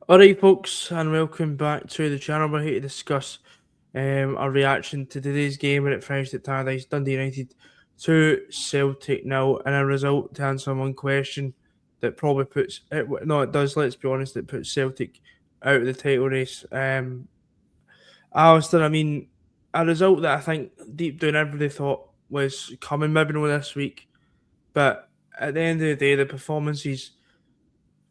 Alright, folks, and welcome back to the channel. We're here to discuss our reaction to today's game when it finished at Paradise. Dundee United 2, Celtic now, and a result to answer one question that probably puts it. No, it does. Let's be honest, it puts Celtic out of the title race. Alistair, I mean, a result that I think deep down everybody thought was coming, maybe not this week, but at the end of the day, the performances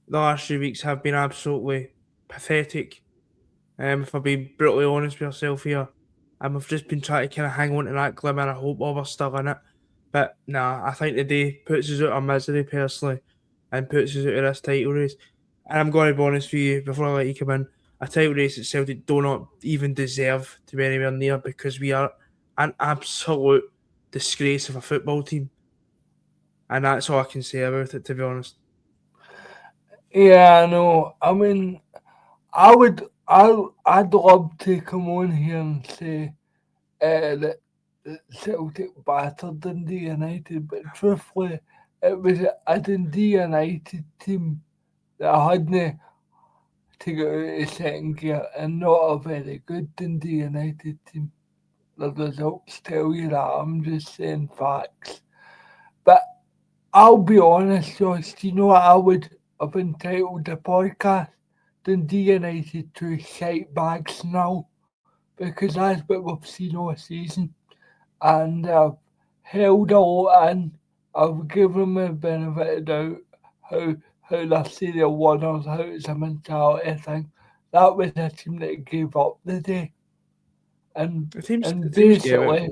the last 3 weeks have been absolutely pathetic. If I'm being brutally honest with yourself here, I've just been trying to kind of hang on to that glimmer of hope while we're still in it. But nah, I think the day puts us out of misery personally and puts us out of this title race. And I'm going to be honest with you before I let you come in, a title race that Celtic do not even deserve to be anywhere near because we are an absolute disgrace of a football team. And that's all I can say about it, to be honest. Yeah, I know. I mean, I'd love to come on here and say that Celtic battered Dundee United, but truthfully, it was a Dundee United team that hadn't to get out of second gear and not a very good Dundee United team. The results tell you that. I'm just saying facts. But I'll be honest, Josh, do you know what I would have entitled the podcast? Dundee United to shite bags now, because that's what we've seen all season. And I've held a lot in. I've given them the benefit of doubt how they're serial winners, how it's a mentality thing. That was a team that gave up the day. And The and teams gave it. basically,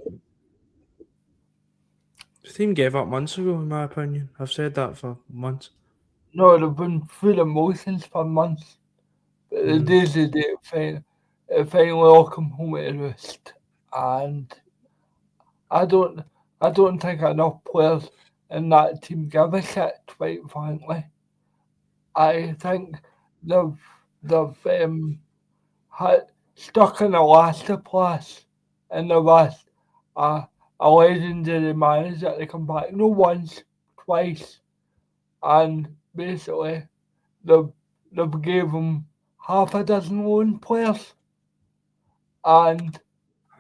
The team gave up months ago, in my opinion. I've said that for months. no, they've been through the motions for months. But the Mm. days of the day it finally all come home to roost. And I don't I don't think enough players in that team give a shit, quite frankly. I think they've they've had stuck in the last place and they've asked a legendary manager to come back no once, twice, and basically they've they've gave him half a dozen loan players and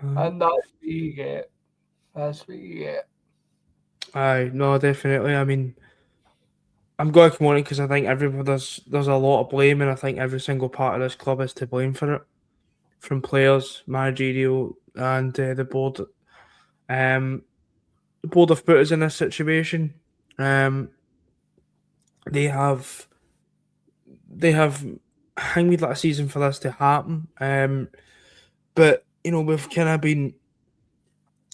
Uh, and that's what you get. That's what you get. aye, no, definitely. I mean, I'm going to come on it because I think everybody there's a lot of blame, and I think every single part of this club is to blame for it, from players, managerial, and the board. Um, the board have put us in this situation. Um, they have they have hanged like a season for this to happen. But we've kind of been.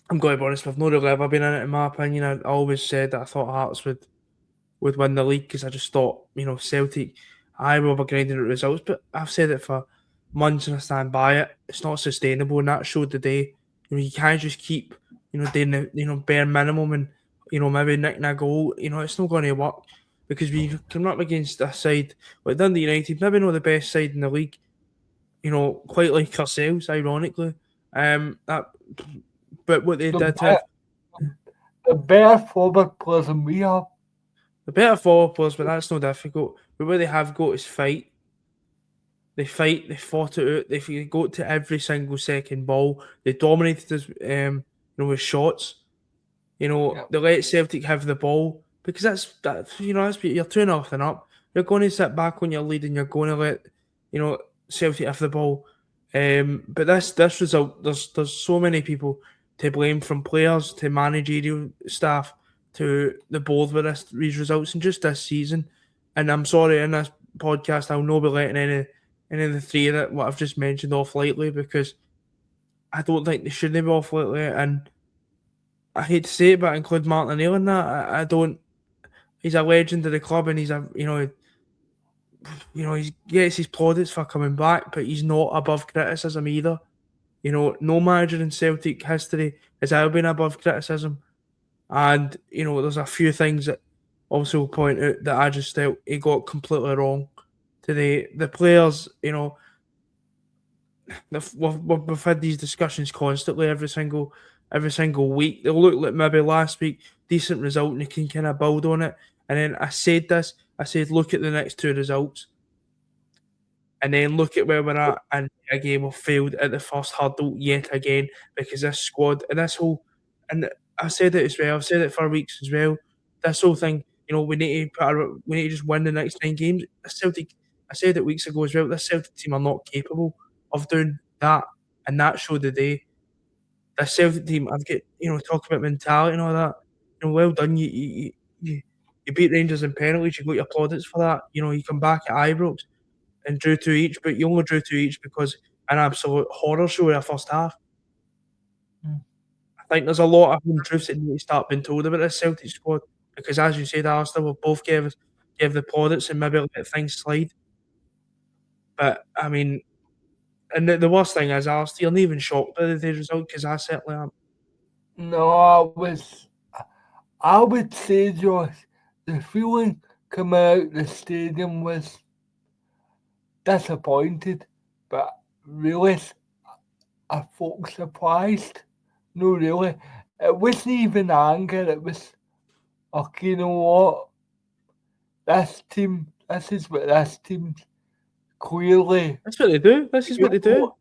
I'm going to be honest, we've not really ever been in it. In my opinion, I always said that I thought Hearts would win the league because I just thought, Celtic, I will be grinding out results. But I've said it for months and I stand by it. It's not sustainable, and that showed the day. You can't just keep, doing the bare minimum and maybe nicking a goal. It's not going to work because we come up against a side like Dundee United, maybe not the best side in the league. Quite like ourselves, ironically. That, but what they The did better, have the better forward players than we have. the better forward players, but that's not difficult. But what they have got is fight. They fight. They fought it out. They go to every single second ball. They dominated us, with shots. Yep. They let Celtic have the ball because that's you're 2-0 up. You're going to sit back on your lead and you're going to let Celtic have the ball. But this result, there's so many people to blame, from players to managerial staff to the board with these results and just this season. And I'm sorry, in this podcast, I'll not be letting any of the three that what I've just mentioned off lightly because I don't think they should be off lightly. And I hate to say it, but I include Martin O'Neill in that. I don't. He's a legend of the club, and he's a he gets his plaudits for coming back, but he's not above criticism either. No manager in Celtic history has ever been above criticism, and there's a few things that also point out that I just felt he got completely wrong. To the players, we've had these discussions constantly every single week. They'll look like maybe last week decent result and you can kind of build on it. And then I said this. I said, look at the next two results. and then look at where we're at, and again we've failed at the first hurdle yet again because this squad and this whole and I said it as well. I've said it for weeks as well. This whole thing, we need we need to just win the next 9 games. Celtic, I said it weeks ago as well. This Celtic team are not capable of doing that, and that showed the day. This Celtic team, I've got talk about mentality and all that. Well done. You beat Rangers in penalties. You got your plaudits for that. You come back at Ibrox and drew 2 each, but you only drew 2 each because an absolute horror show in the first half. I think there's a lot of untruths that need to start being told about this Celtic squad because, as you said, Alistair, we've both gave the plaudits and maybe let things slide. But I mean, and the worst thing is, Alistair, you're not even shocked by the result because I certainly am. No, I would say, Josh, the feeling coming out the stadium was disappointed, but really, I felt surprised. No, really. It wasn't even anger, it was, okay, you know what? This is what this team clearly. That's what they do. This is what they do.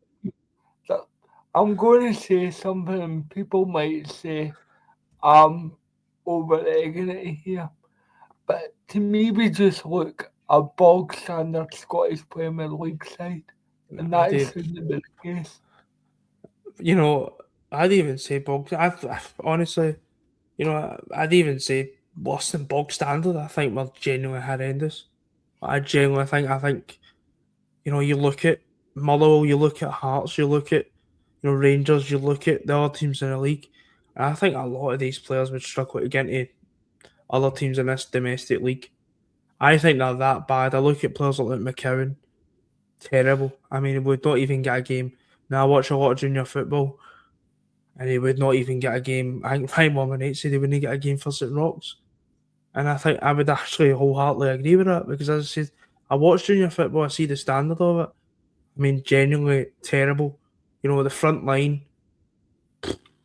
I'm going to say something, and people might say I'm over-egging it here, but to me, we just look a bog standard Scottish Premier League side, and that shouldn't be the case. I'd even say bog. Honestly, I'd even say worse than bog standard. I think we're genuinely horrendous. I genuinely think. You look at Motherwell, you look at Hearts, you look at Rangers, you look at the other teams in the league. And I think a lot of these players would struggle to get into other teams in this domestic league. I think they're that bad. I look at players like McCowan, terrible. I mean, he would not even get a game. Now, I watch a lot of junior football, and he would not even get a game. I think Fine Woman said he wouldn't get a game for St Rocks. And I think I would actually wholeheartedly agree with that because, as I said, I watch junior football, I see the standard of it. I mean, genuinely terrible. The front line.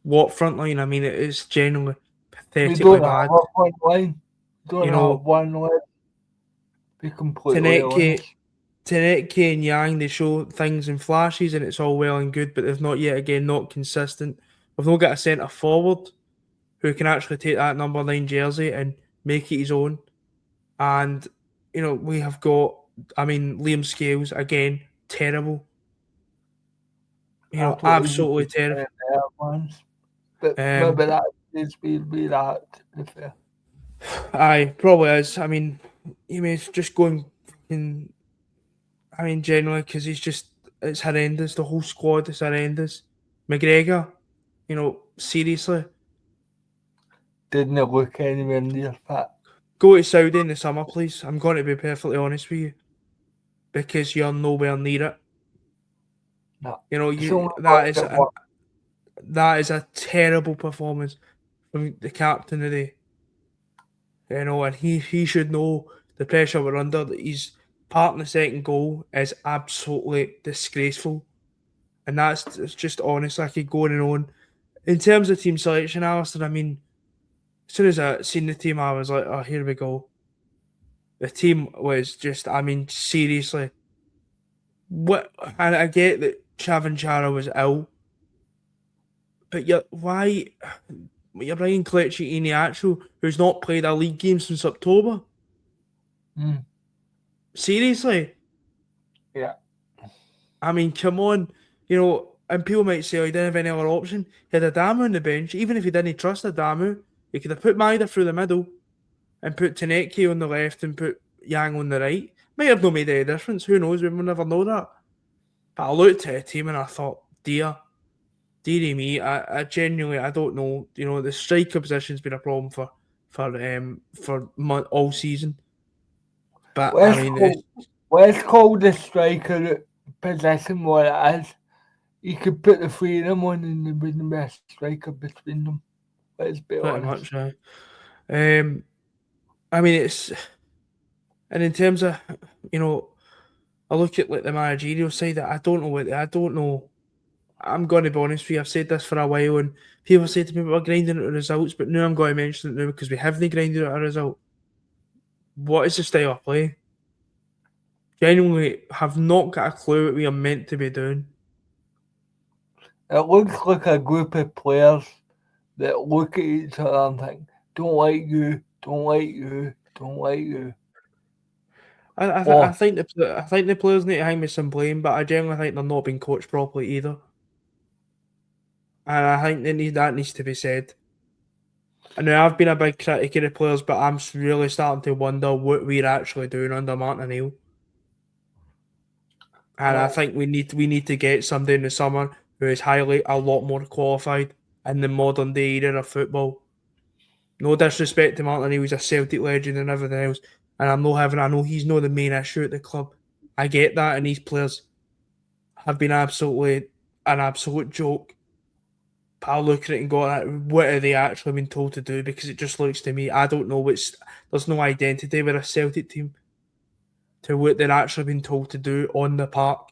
What front line? I mean, it is genuinely pathetically bad. Have a front line. Don't have one line. Be completely honest. Taneke and Yang, they show things in flashes and it's all well and good, but they've not consistent. We've not got a centre forward who can actually take that number 9 jersey and make it his own. And, we have got, Liam Scales, again, terrible. Absolutely terrible. But maybe that is be that, to be fair. Aye, probably is. I mean, he's just going generally, because it's horrendous. The whole squad is horrendous. McGregor, seriously. Didn't it look anywhere near that? Go to Saudi in the summer, please. I'm going to be perfectly honest with you. Because you're nowhere near it. No. That is a terrible performance from the captain today. And he should know the pressure we're under. That his part in the second goal is absolutely disgraceful. And it's just honestly, I could go on and on. In terms of team selection, Alistair, as soon as I seen the team, I was like, oh, here we go. The team was just, seriously. And I get that Chavin Chara was ill. But you're bringing Kelechi Iheanacho, who's not played a league game since October. Seriously? Yeah. Come on. And people might say, he didn't have any other option. He had Adamu on the bench. Even if he didn't trust Adamu, he could have put Maida through the middle and put Taneke on the left and put Yang on the right. Might have not made any difference. Who knows? We will never know that. But I looked at the team and I thought, dearie me, I genuinely, I don't know. The striker position's been a problem for all season. But let's call the striker position what it is. You could put the three of them on and there wouldn't be a striker between them. Let's be honest. Pretty much, it's... And in terms of, I look at the managerial side, I don't know. I'm going to be honest with you, I've said this for a while and people say to me, we're grinding out the results, but now I'm going to mention it now because we haven't grinded out a result. What is the style of play? genuinely have not got a clue what we are meant to be doing. It looks like a group of players that look at each other and think, don't like you, don't like you, don't like you. I Or think the players need to hang me some blame, but I generally think they're not being coached properly either, and I think that needs to be said. And now I've been a big critic of the players, but I'm really starting to wonder what we're actually doing under Martin O'Neill. And I well, think we need to get somebody in the summer who is highly a lot more qualified in the modern day era of football. No disrespect to Martin O'Neill, he's a Celtic legend and everything else. And I know he's not the main issue at the club. I get that, and these players have been absolutely an absolute joke. But I look at it and go, what are they actually been told to do? Because it just looks to me, I don't know there's no identity with a Celtic team to what they're actually been told to do on the park.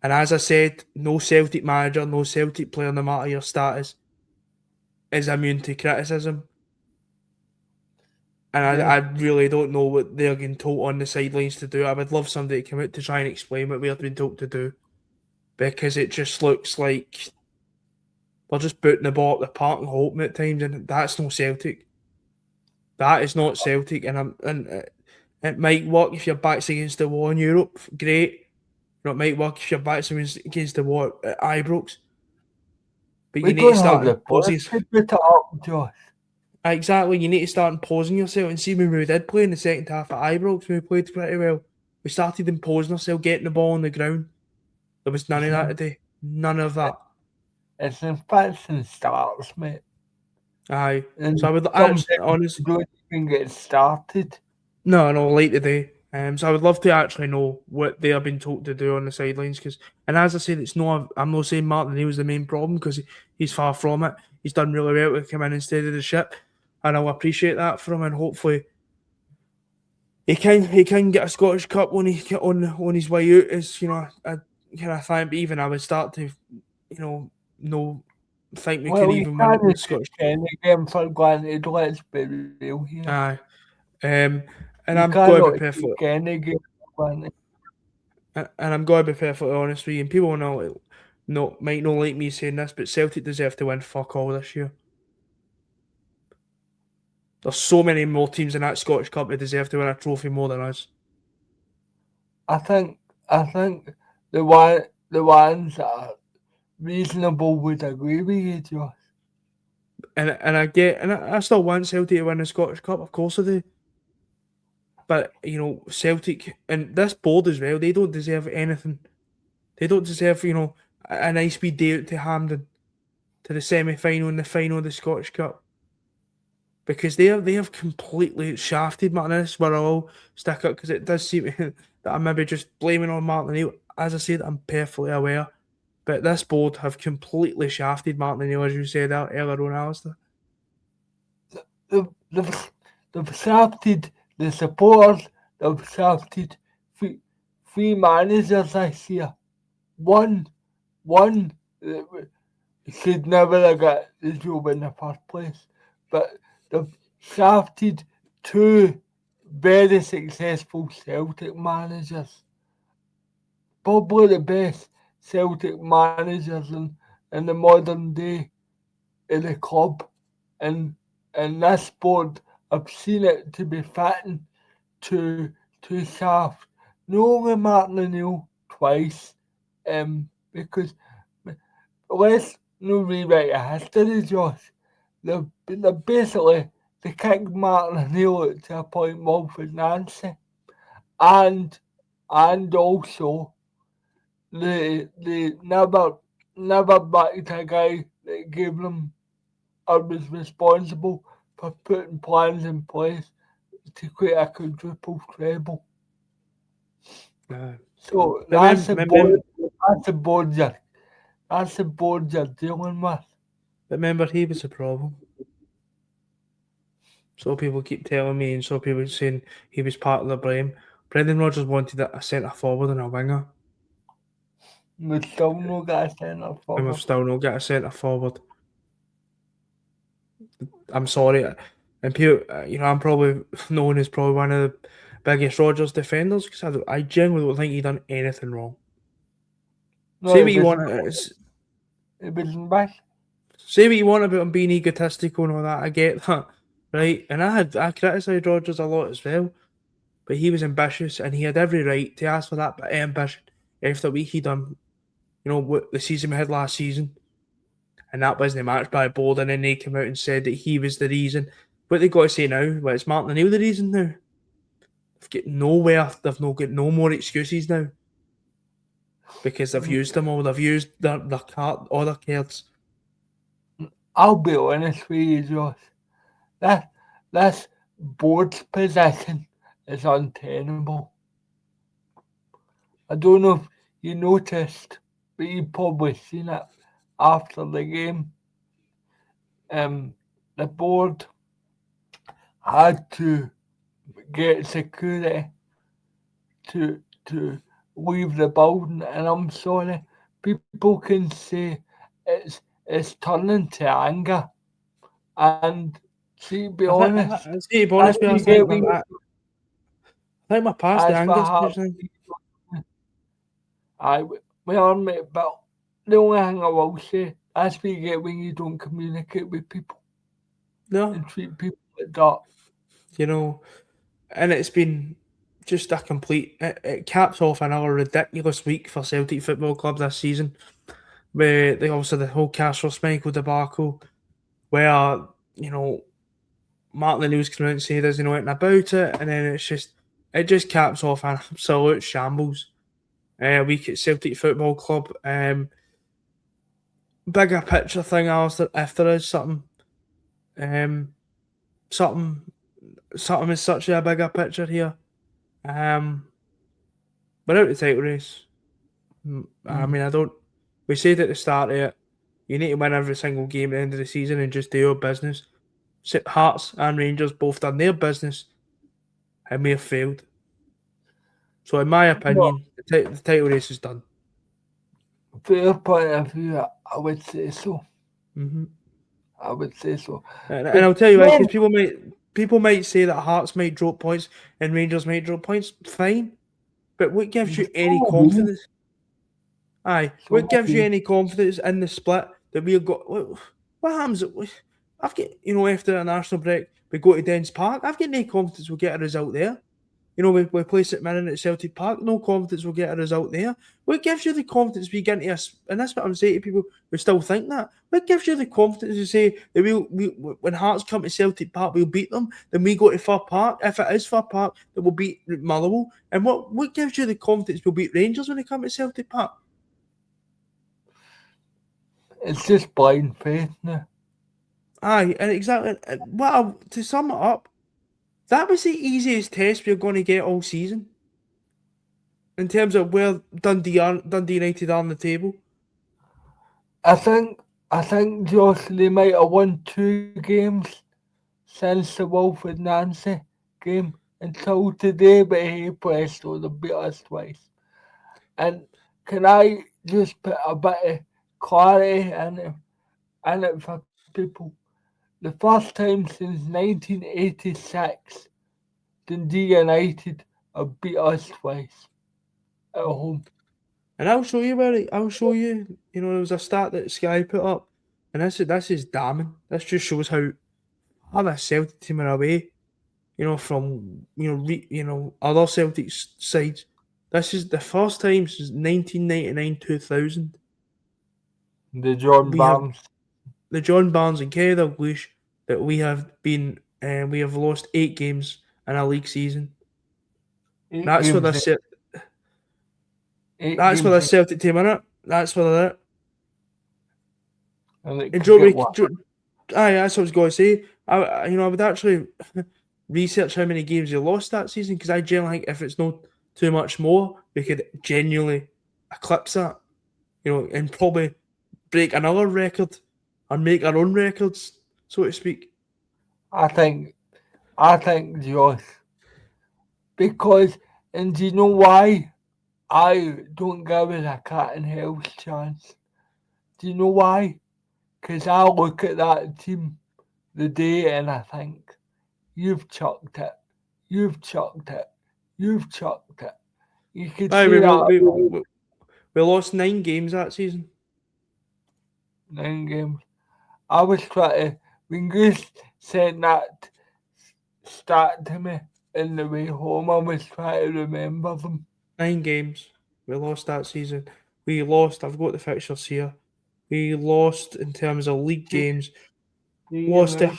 And as I said, no Celtic manager, no Celtic player, no matter your status, is immune to criticism. And I the, really don't know what they're getting told on the sidelines to do. I would love somebody to come out to try and explain what we're being told to do. Because it just looks like we're just putting the ball at the park and hoping at times, and that's no Celtic. That is not Celtic, it might work if your back's against the wall in Europe. Great. It might work if your back's against the wall at Ibrox. But we you need to don't have start the players imposing. to put it up, Josh. Exactly, you need to start imposing yourself. And see, when we did play in the second half at Ibrox, we played pretty well. We started imposing ourselves, getting the ball on the ground. There was none of that today. None of that. It's in fits and starts, mate. Aye. So And I would sometimes actually, you honest, don't even get started. no, late today. So I would love to actually know what they have been told to do on the sidelines. And as I said, I'm not saying Martin O'Neill was the main problem because he's far from it. He's done really well to come in instead of the ship, and I'll appreciate that from him. And hopefully, he can get a Scottish Cup when he on his way out. Is a kind of thing. But even I would start to, no, think we could Well, you even win can't it with the take Scottish. any game for granted, let's be real here. Aye. Um, and You I'm going to be cannot perfectly, take any game for granted. and I'm going to be perfectly honest with you. And people might not like me saying this, but Celtic deserve to win fuck all this year. There's so many more teams in that Scottish Cup that deserve to win a trophy more than us. I think the ones that are reasonable would agree with you, Josh. And I still want Celtic to win the Scottish Cup, of course I do. But Celtic and this board as well, they don't deserve anything. They don't deserve, a nice wee day out to Hampden to the semi-final and the final of the Scottish Cup. Because they have completely shafted Martin. This is where I'll all stick up because it does seem that I'm maybe just blaming on Martin O'Neill. As I said, I'm perfectly aware. But this board have completely shafted Martin O'Neill, as you said earlier on, Alistair. They've shafted the supporters, they've shafted three managers this year. One uh, should never have got the job in the first place, but they've shafted two very successful Celtic managers. Probably the best Celtic managers in the modern day in the club. And this board, I've seen it to be fitting to shaft not only Martin O'Neill twice, because let's no rewrite a history, Josh. They're basically they kicked Martin O'Neill out to a point Walford Nancy, and also they never backed a guy that gave them or was responsible for putting plans in place to create a quadruple treble. Uh, So remember, remember, that's the board you're that's the board you're dealing with. remember, he was the problem. So people keep telling me, and so people saying he was part of the blame. Brendan Rodgers wanted a centre forward and a winger, We still no got a centre and we've forward. still not got a centre forward. I'm sorry, and people, I'm probably known as probably one of biggest Rodgers defenders because I genuinely don't think he done anything wrong. No, Say what you want. it wasn't bad. Say what you want about him being egotistical and all that. I get that, right? And I criticised Rodgers a lot as well, but he was ambitious and he had every right to ask for that bit of ambition after what he done. What the season we had last season, and that wasn't matched by a board. And then they came out and said that he was the reason. What they got to say now? Well, it's Martin O'Neill the reason now. They've got nowhere. They've not got no more excuses now because they've used them all. They've used their card, all their cards. I'll be honest with you, Josh. This board's position is untenable. I don't know if you noticed, but you've probably seen it after the game. The board had to get security to leave the building, and I'm sorry, people can say it's turning to anger. And see, be honest, To be honest with you, I think my past the as anger perhaps thing. we are, mate, but the only thing I will say, that's what you get when you don't communicate with people No, and treat people like that. And it's been just a complete. It caps off another ridiculous week for Celtic Football Club this season, where they also the whole Castro Schmeichel debacle, where Martin O'Neill's come out and say he doesn't know anything about it, and then it just caps off an absolute shambles. Week at Celtic Football Club. Bigger picture thing, Alistair, if there is something is such a bigger picture here. Without the title race, I mean, we said at the start of it, you need to win every single game at the end of the season and just do your business. Hearts and Rangers both done their business and we have failed. So in my opinion, the title race is done. Fair point of view, I would say so. Mm-hmm. I would say so. And I'll tell you why, because people might say that Hearts might drop points and Rangers might drop points. Fine, but what gives you any confidence? What gives you any confidence in the split that we've got? What happens? I've got after a national break, we go to Dens Park. I've got no confidence we'll get a result there. We play St Mirren at Celtic Park. No confidence we'll get a result there. What gives you the confidence we get into us? And that's what I'm saying to people who still think that. What gives you the confidence to say that we when Hearts come to Celtic Park, we'll beat them? Then we go to Fir Park. If it is Fir Park, then we'll beat Motherwell. And what gives you the confidence we'll beat Rangers when they come to Celtic Park? It's just blind faith now. And exactly. To sum it up, that was the easiest test we're going to get all season. In terms of where Dundee United are on the table. I think Josh, they might have won 2 games since the Wilfred Nancy game until today, but hey presto, they beat us twice. And can I just put a bit of clarity in it for people? The first time since 1986, Dundee United have beat us twice at home. And I'll show you where I'll show you. There was a stat that Sky put up, and this is damning. This just shows how the Celtic team are away. From other Celtic sides. This is the first time since 1999-2000. The John Barnes and Kerry Dalglish that we have lost 8 games in a league season. That's for the Celtic team, innit? That's where they're at. And Joe, that's what I was going to say. I would actually research how many games they lost that season because I generally think if it's not too much more, we could genuinely eclipse that. And probably break another record or make our own records, so to speak. I think Josh, because, and do you know why I don't give it a cat and hell's chance? Do you know why? Because I look at that team the day and I think, you've chucked it. you've chucked it. You could Aye, say that we lost 9 games that season. 9 games. I was trying to, when you sent that stat to me in the way home, I was trying to remember them. 9 games we lost that season. We lost. I've got the fixtures here. We lost in terms of league games. Lost to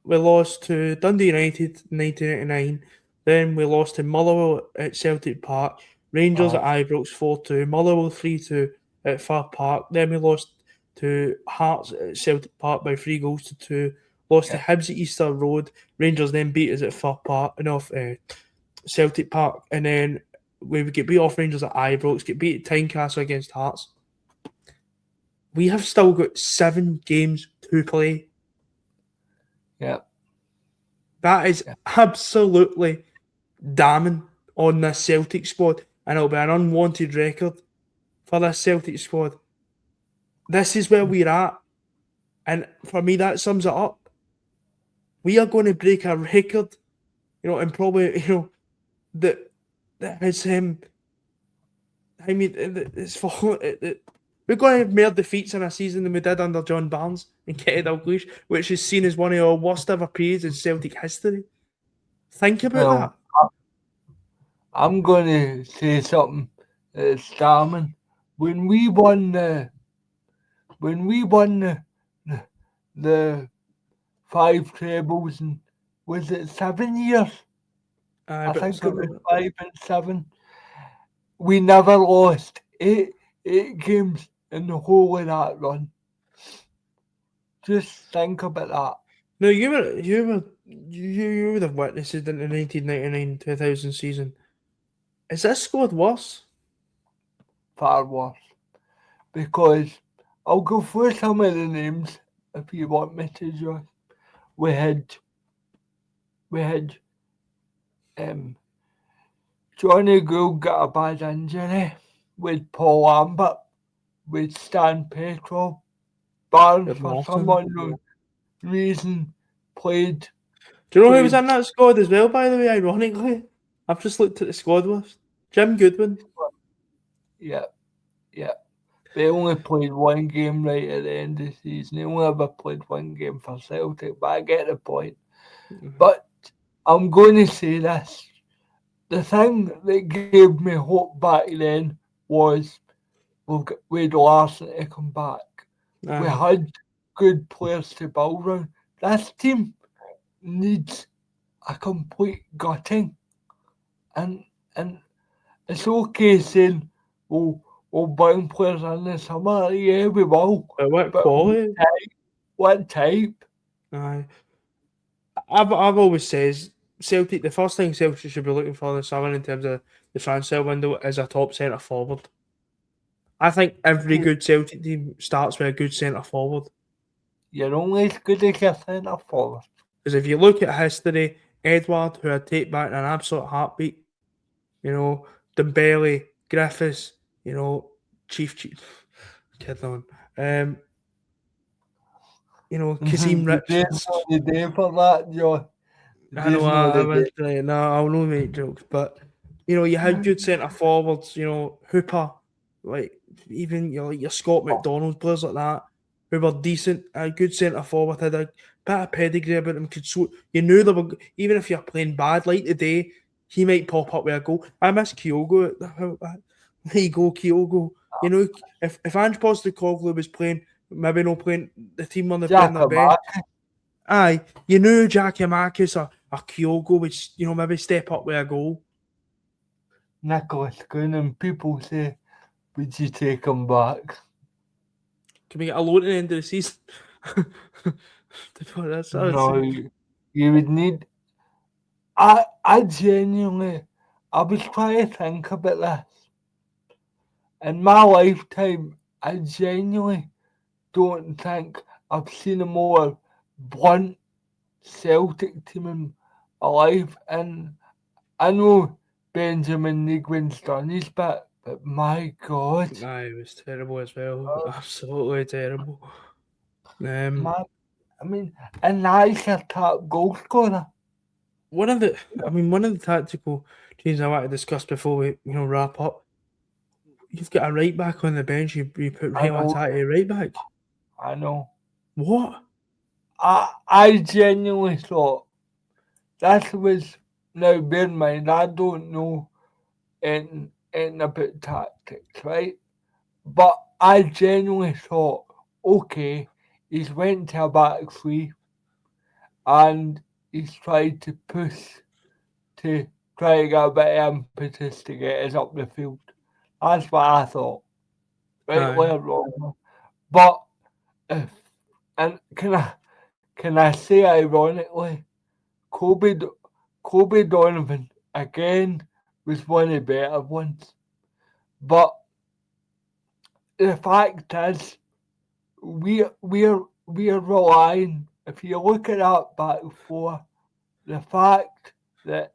We lost to Dundee United in 1989. Then we lost to Motherwell at Celtic Park. Rangers at Ibrox 4-2. Motherwell 3-2 at Fir Park. Then we lost to Hearts at Celtic Park by 3-2. Lost to Hibs at Easter Road. Rangers then beat us at Fir Park and off Celtic Park. And then we would get beat off Rangers at Ibrox, get beat at Tynecastle against Hearts. We have still got 7 games to play. Yeah. That is absolutely damning on this Celtic squad, and it'll be an unwanted record for this Celtic squad. This is where we're at, and for me, that sums it up. We are going to break a record, and probably, that is I mean, it's for we're going to have more defeats in a season than we did under John Barnes and Ketty Dalglish, which is seen as one of our worst ever periods in Celtic history. Think about that. I'm going to say something that's damning. When we won the 5 trebles, and was it 7 years? I think it was 5 and 7. We never lost 8 games in the whole of that run. Just think about that. No, you would have witnessed it in the 1999-2000 season. Is this squad worse? Far worse. Because I'll go through some of the names if you want me to, Josh. We had Johnny Gould got a bad injury with Paul Lambert, with Stan Petrov. Barnes, for some unknown reason, played. Do you know who was in that squad as well, by the way, ironically? I've just looked at the squad list. Jim Goodwin. Yeah. They only played 1 game right at the end of the season. They only ever played 1 game for Celtic, but I get the point. Mm-hmm. But I'm going to say this. The thing that gave me hope back then was we had Larson to come back. We had good players to build around. This team needs a complete gutting. And it's okay saying, we'll bring players in the summer. Yeah, we will. But what quality? What type? Aye. I've always says Celtic, the first thing Celtic should be looking for this summer in terms of the transfer window is a top centre forward. I think every good Celtic team starts with a good centre forward. You're only as good as your centre forward. Because if you look at history, Edward, who I'd take back in an absolute heartbeat, Dembele, Griffiths, Chief, kid on, Kazim Richards. The day for that, Joe. I know, I'll not make jokes, but you had good centre forwards, Hooper, like even your Scott McDonald, players like that, who were decent. A good centre forward had a bit of pedigree about them. You knew they were, even if you're playing bad, like today, he might pop up with a goal. I miss Kyogo. There you go, Kyogo. If Ange Postecoglou was playing, maybe not playing the team on the bench. Aye, you knew Giakoumakis or Kyogo would, maybe step up with a goal. Nicholas Goonan, people say, would you take him back? Can we get a loan at the end of the season? No, you would need. I genuinely, I was trying to think about this. In my lifetime, I genuinely don't think I've seen a more blunt Celtic team in my life. And I know Benjamin Niguin's done his bit, but my God. It was terrible as well. Absolutely terrible. And that's your top goal scorer. one of the tactical changes I want to discuss before we wrap up. You've got a right back on the bench. You put I Ray know, Watati right back. I know. What? I genuinely thought that was, now bear in mind, I don't know anything about tactics, right? But I genuinely thought, okay, he's went to a back three and he's tried to push to try to get a bit of impetus to get us up the field. That's what I thought. Rightly Aye. or wrong. But if, and can I say ironically, Kobe Kobe Donovan again was one of the better ones. But the fact is, we're relying. If you look at that back four, the fact that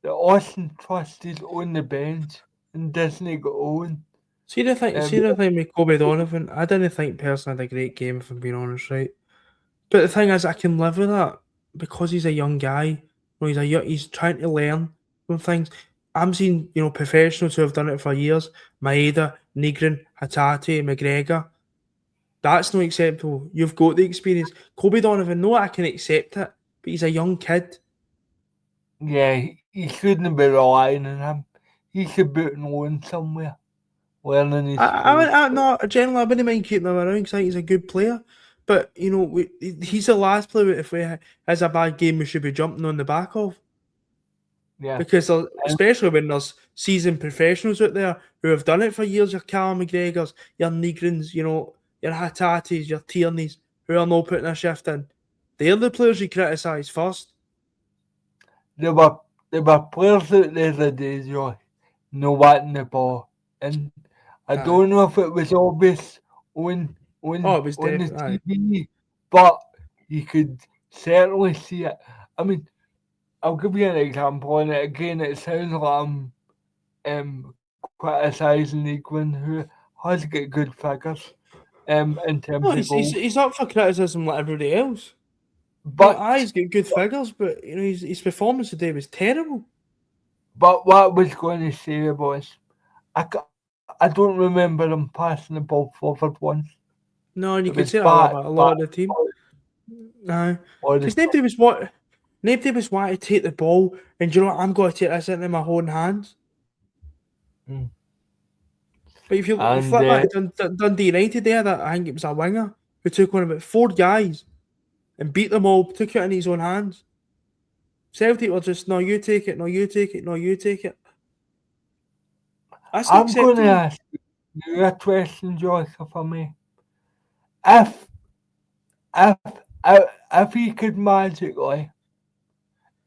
Austin Trust is on the bench and doesn't go on. Um, See the thing with Kobe Donovan. I didn't think Pearson had a great game, if I'm being honest, right? But the thing is, I can live with that because he's a young guy. He's trying to learn from things. I'm seeing professionals who have done it for years. Maeda, Negrin, Hatate, McGregor. That's not acceptable. You've got the experience. Kobe Donovan, no, I can accept it, but he's a young kid. yeah, he shouldn't be relying on him. He should be on loan somewhere, learning his skills. No, generally, I wouldn't mind keeping him around because I think he's a good player. But he's the last player. If we has a bad game, we should be jumping on the back of. Yeah, Because especially when there's seasoned professionals out there who have done it for years, your Callum McGregors, your Negrins, your Hatatis, your Tierneys, who are not putting a shift in. They're the players you criticise first. there were players out there the day, Josh, no batting the ball, and I Aye. don't know if it was obvious Oh, it was on the definitely. TV, but you could certainly see it. I mean, I'll give you an example, and again, it sounds like I'm criticising England, who has got good figures in No, terms of he's goals, he's up for criticism like everybody else. but He's got good figures, but his performance today was terrible. what I was going to say was, I don't remember him passing the ball forward once. No, and you It could was say that back, about a lot back, of the team. No, or the because nobody was wanting to take the ball, and you know what? I'm going to take this into my own hands. Mm. But if you And flip back to Dundee United there, that I think it was a winger who took on about 4 guys and beat them all, took it in his own hands. Celtic were just, no, you take it, no, you take it, no, you take it. That's not I'm going to acceptable. ask you a question, Josh, if I may. If if if he could magically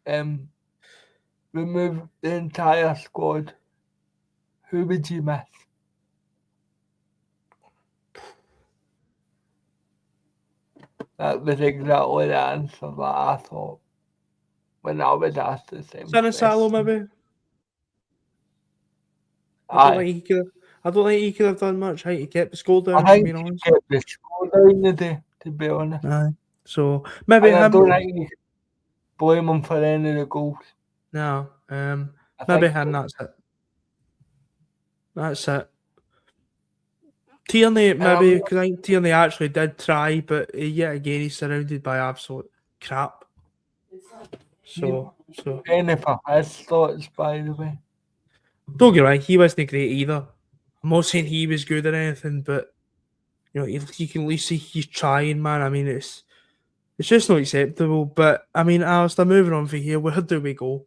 um remove the entire squad, who would you miss? That was exactly the answer that I thought when I was asked the same Sinisalo, question. maybe. Aye, I don't think he could have done much. I think he kept the score I down, if I'm think being he honest. kept the score down today, to be honest. Aye. So maybe And I don't him. think you can blame him for any of the goals. No. I Maybe think him. That's it. That's it. Tierney, and I'm maybe, because I think Tierney actually did try, but yet again he's surrounded by absolute crap. So any for his thoughts, by the way. don't get me wrong, he wasn't great either. I'm not saying he was good or anything, but you can at least see he's trying, man. I mean, it's just not acceptable. But I mean, Alistair, moving on from here, where do we go?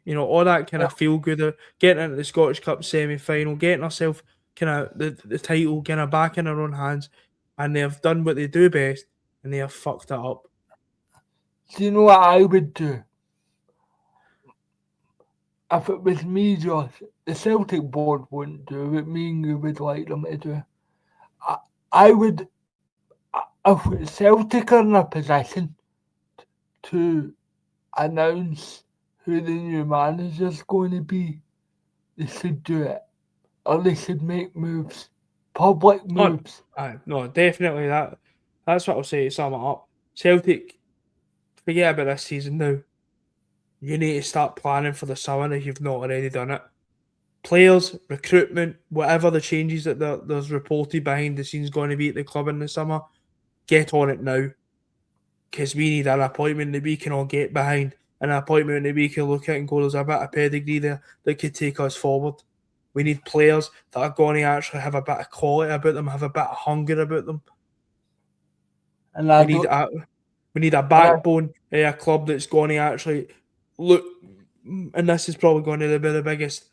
All that kind of feel good, getting into the Scottish Cup semi final, getting ourselves kind of the title kind of back in our own hands, and they have done what they do best, and they have fucked it up. Do you know what I would do? If it was me, Josh, the Celtic board wouldn't do what me and you would like them to do. I would, if Celtic are in a position to announce who the new manager's going to be, they should do it. Or they should make moves. Public Oh, moves. no, definitely that. That's what I'll say to sum it up. Celtic, forget about this season now. you need to start planning for the summer if you've not already done it. Players, recruitment, whatever the changes that there's reported behind the scenes going to be at the club in the summer, get on it now. Because we need an appointment that we can all get behind, an appointment that we can look at and go, there's a bit of pedigree there that could take us forward. We need players that are going to actually have a bit of quality about them, have a bit of hunger about them. And we need a backbone, a club that's going to actually look, and this is probably going to be the biggest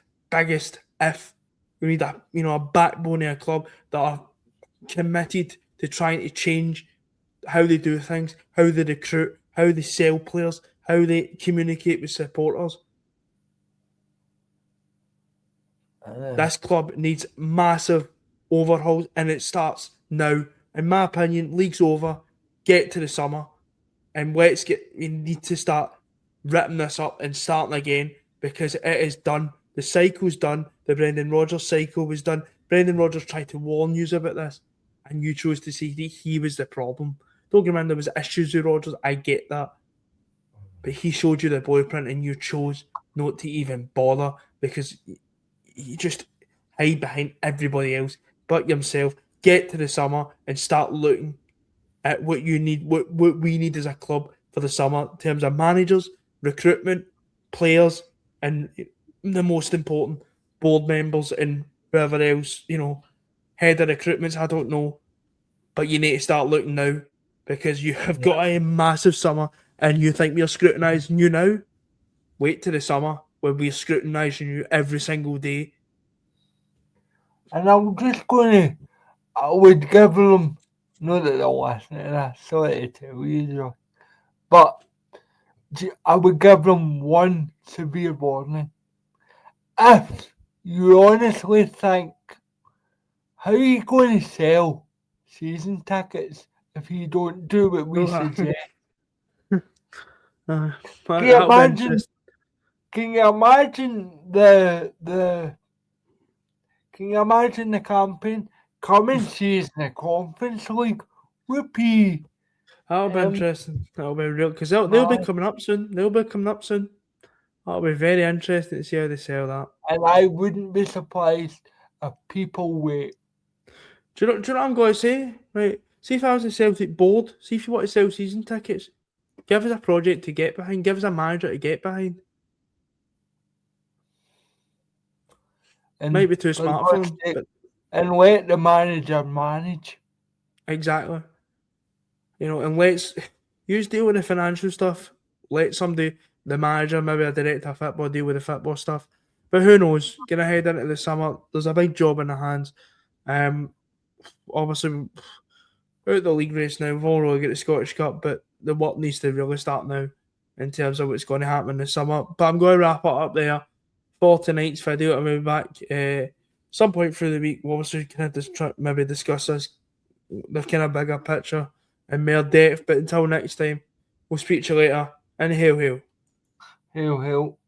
if. We need a backbone of a club that are committed to trying to change how they do things, how they recruit, how they sell players, how they communicate with supporters. This club needs massive overhauls, and it starts now. In my opinion, league's over. Get to the summer, and we need to start ripping this up and starting again, because it is done. The cycle's done. The Brendan Rodgers cycle was done. Brendan Rodgers tried to warn you about this, and you chose to see that he was the problem. Don't get me wrong, there was issues with Rodgers. I get that. But he showed you the blueprint, and you chose not to even bother, because you just hide behind everybody else but yourself. Get to the summer and start looking at what you need, what we need as a club for the summer in terms of managers, recruitment, players, and the most important, board members and whoever else, head of recruitments, I don't know. But you need to start looking now, because you have got a massive summer, and you think we're scrutinising you now? Wait till the summer when we're scrutinising you every single day. And I'm just I would give them, not that they're listening to this, sorry to tell you, Josh, but I would give them one severe warning. If you honestly think, how are you going to sell season tickets if you don't do what we suggest? Can you imagine the campaign? Come and see us in the Conference League. Whoopee! That'll be interesting. That'll be real, because they'll be coming up soon. That'll be very interesting to see how they sell that. And I wouldn't be surprised if people wait. Do you know what I'm going to say? Right. See if I was a Celtic board, see if you want to sell season tickets, give us a project to get behind, give us a manager to get behind. And might be too smart for them. And let the manager manage. Exactly. And let's use deal with the financial stuff. Let somebody, the manager, maybe a director of football, deal with the football stuff. But who knows? Gonna head into the summer. There's a big job in the hands. Obviously, out the league race now. We've all really got the Scottish Cup, but the work needs to really start now in terms of what's going to happen this summer. But I'm going to wrap it up there for tonight's video. I'll be back some point through the week. We'll obviously maybe discuss this, the kind of bigger picture in more depth. But until next time, we'll speak to you later. And hail, hail. Hail, hail.